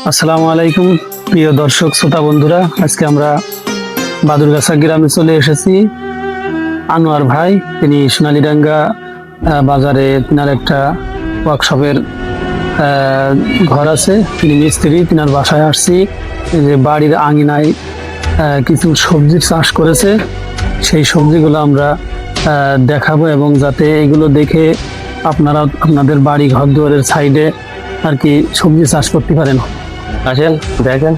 আসসালামু আলাইকুম প্রিয় দর্শক শ্রোতা বন্ধুরা, আজকে আমরা বাদুরগাছা গ্রামে চলে এসেছি। আনোয়ার ভাই তিনি সোনালীডাঙ্গা বাজারে তিনার একটা ওয়ার্কশপের ঘর আছে, তিনি মিস্ত্রি, তিনার বাসায় আসছি। এই যে বাড়ির আঙিনায় কিছু সবজির চাষ করেছে, সেই সবজিগুলো আমরা দেখাবো এবং যাতে এগুলো দেখে আপনারা আপনাদের বাড়ি ঘর দুয়ারের সাইডে আর কি সবজি চাষ করতে পারেন। আসেন দেখেন,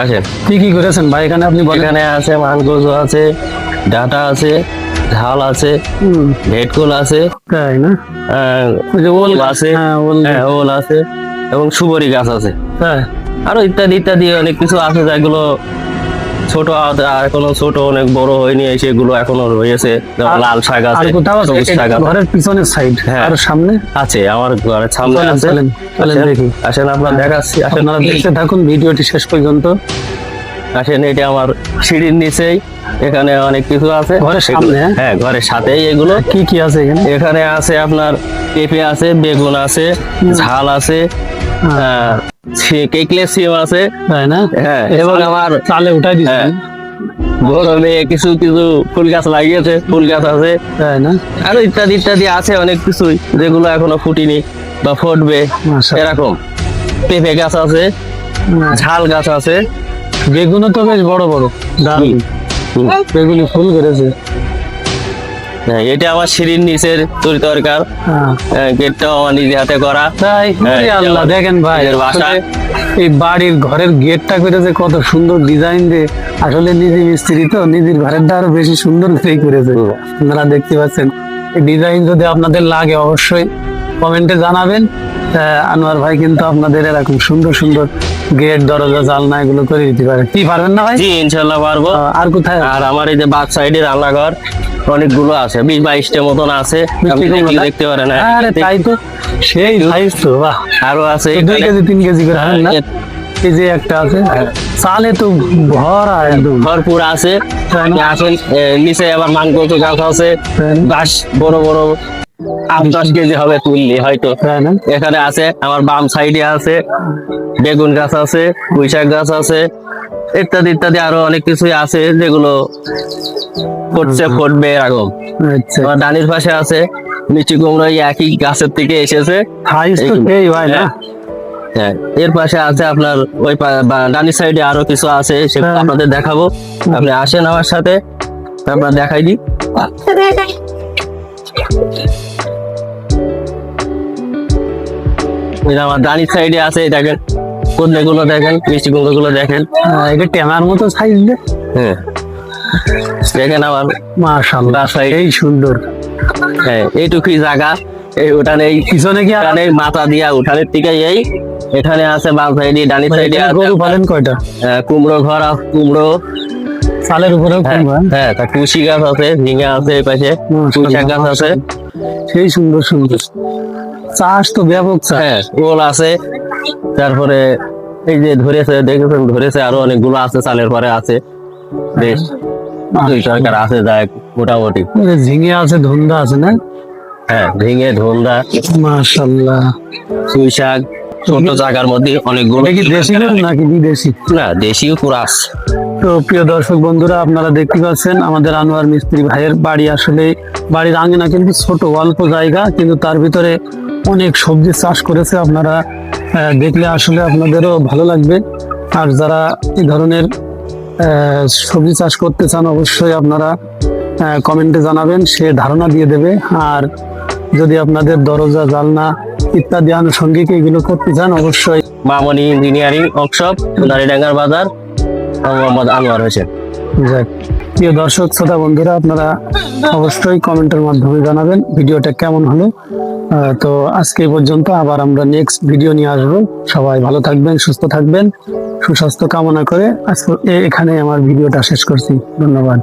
আসেন। কি কি করেছেন ভাই এখানে আপনি বলেন? এখানে আছে মানগোজ আছে, ডাটা আছে, ঝাল আছে, ভেটকোল আছে, তাই না? ওই যে ওল আছে, হ্যাঁ, ওল আছে এবং সুবরি গাছ আছে, হ্যাঁ, আরো ইত্যাদি ইত্যাদি অনেক কিছু আছে যেগুলো ছোট আর এখনো ছোট, অনেক বড় হয়নি, সেগুলো এখনো রয়েছে। লাল শাক আর আছে, কোথাও আছে? সবুজ শাক আছে। ঘরের পিছনের সাইড হ্যাঁ। আর সামনে আছে, আমার ঘরের সামনে চলেন, আছে। চলেন, চলেন আসেন, দেখি। আসেন আপনার দেখাচ্ছি, আসেন। আপনারা দেখতে থাকুন ভিডিওটি শেষ পর্যন্ত। আসেন, এটা আমার সিঁড়ির নিচেই, এখানে অনেক কিছু আছে ঘরের সামনে? হ্যাঁ, ঘরের সাথেই এগুলো। কি কি আছে এখানে? এখানে আছে আপনার পেঁপে আছে, বেগুন আছে, ঝাল আছে, কেকলে সিম আছে, তাই না? হ্যাঁ, এবং আমার চালে উঠাই দিচ্ছেন? হ্যাঁ, বড় মেয়ে কিছু কিছু ফুল গাছ লাগিয়েছে, ফুল গাছ আছে, তাই না? আরো ইত্যাদি ইত্যাদি আছে অনেক কিছুই যেগুলো এখনো ফুটিনি বা ফুটবে মাশাআল্লাহ। এরকম। পেঁপে গাছ আছে, ঝাল গাছ আছে। বেগুনও তো বেশ বড় বড়, দারুণ। বেগুনি ফুল করেছে। হ্যাঁ, এটা আমার সিঁড়ির নিচের তরিতরকার, গেটটাও আমার নিজে হাতে করা। তাই? হ্যাঁ, ওরে আল্লাহ, আমার দেখেন ভাই, নিজের বাসা। আসলে এই বাড়ির ঘরের গেটটা করেছে কত সুন্দর ডিজাইন দিয়ে। আসলে নিজে মিস্ত্রি তো নিজের ঘরেরটা আরো বেশি সুন্দর করেই করেছে। আপনারা দেখতে পাচ্ছেন, এই ডিজাইন যদি আপনাদের লাগে অবশ্যই কমেন্টে জানাবেন। আনোয়ার ভাই কিন্তু আপনাদের এরকম সুন্দর সুন্দর গেট, দরজা, জানলা এগুলো করে দিতে পারে। কি পারবেন না ভাই? জি, ইনশাল্লাহ পারবো। আর কোথায়? আর আমার এই যে বাক সাইডে রান্নাঘর অনেকগুলো আছে, 20-22টা মতন আছে, আপনি দেখতে পারেন। আরে তাই তো, সেই সাইজ তো, বাহ। আরো আছে 2 কেজি 3 কেজি করে হয় না? এই যে একটা আছে, চালে তো ভরা একদম ভরপুর আছে। আসেন, নিচে আবার মানকৌতো গাছ আছে, গাছ বড় বড় 8-10 কেজি হবে তুললি হয়তো। তাই না? এখানে আছে, আমার বাম সাইডে আছে বেগুন গাছ আছে, পুঁইশাক গাছ আছে, ইত্যাদি ইত্যাদি আরো অনেক কিছুই আছে যেগুলো ফুটবে এরকম। আচ্ছা, আমার ডানির পাশে আছে মিষ্টি কুমড়ো, একই গাছের থেকে এসেছে। সাইজ তো সেই হয় না? হ্যাঁ, এর পাশে আছে আপনার ওই ডানি সাইডে আরো কিছু আছে, সেগুলো আপনাদের দেখাবো। আপনি আসেন আমার সাথে, আপনার দেখাই দিই। আমার ডানি সাইডে আছে, দেখেন কুমড়ো গুলো, দেখেন মিষ্টি কুমড়ো গুলো দেখেন। এটা টেমার মতো সাইজ দে। হ্যাঁ, দেখেন আমার মাশাআল্লাহ, এই সুন্দর। হ্যাঁ, এইটুকুই জায়গা, এই উঠানে, এই পিছনে কি আর মাথা দিয়া উঠানের থেকে এই এখানে আছে বাম সাইডে, ডানি সাইডে গরু পালেন কয়টা? কুমড়ো ঘর, কুমড়ো চালের উপরেও কুমড়ো? হ্যাঁ, তা কুশি গাছ আছে, ঝিঙা আছে, এই পাশে পুঁইশাক গাছ আছে, সেই সুন্দর সুন্দর চাষ তো ব্যাপক চাষ। হ্যাঁ, ওল আছে, তারপরে এই যে ধরেছে, দেখেছেন ধরেছে, আরো অনেকগুলো আছে, চালের পরে আছে বেশ দুই সরকার আছে, যায় মোটামুটি। ঝিঙে আছে, ধুন্দা আছে না? হ্যাঁ, ঝিঙে, ধন্দা, মাশাআল্লাহ। পুঁই শাক, ছোট জায়গার মধ্যে অনেকগুলো। এটা কি দেশি গরু নাকি বিদেশি? না, দেশীয় কুরাস। তো প্রিয় দর্শক বন্ধুরা, আপনারা দেখতে পাচ্ছেন আমাদের আনোয়ার মিস্ত্রি ভাইয়ের বাড়ি। আসলে বাড়ির আঙিনা কিন্তু ছোট, অল্প জায়গা, কিন্তু তার ভিতরে অনেক সবজি চাষ করেছে। আপনারা দেখলে আসলে আপনাদেরও ভালো লাগবে। আর যারা এই ধরনের সবজি চাষ করতে চান অবশ্যই আপনারা কমেন্টে জানাবেন, সে ধারণা দিয়ে দেবে। আর যদি আপনাদের দরজা, জানলা ইত্যাদি আনুষঙ্গিক এগুলো করতে চান অবশ্যই মামনি ইঞ্জিনিয়ারিং ওয়ার্কশপ, সোনালীডাঙ্গার বাজার, মোহাম্মদ আনোয়ার হোসেন। যাক, প্রিয় দর্শক শ্রোতা বন্ধুরা, আপনারা অবশ্যই কমেন্টের মাধ্যমে জানাবেন ভিডিওটা কেমন হলো। তো আজকে এই পর্যন্ত, আবার আমরা নেক্সট ভিডিও নিয়ে আসবো। সবাই ভালো থাকবেন, সুস্থ থাকবেন, সুস্বাস্থ্য কামনা করে আজকে এখানে আমার ভিডিওটা শেষ করছি। ধন্যবাদ।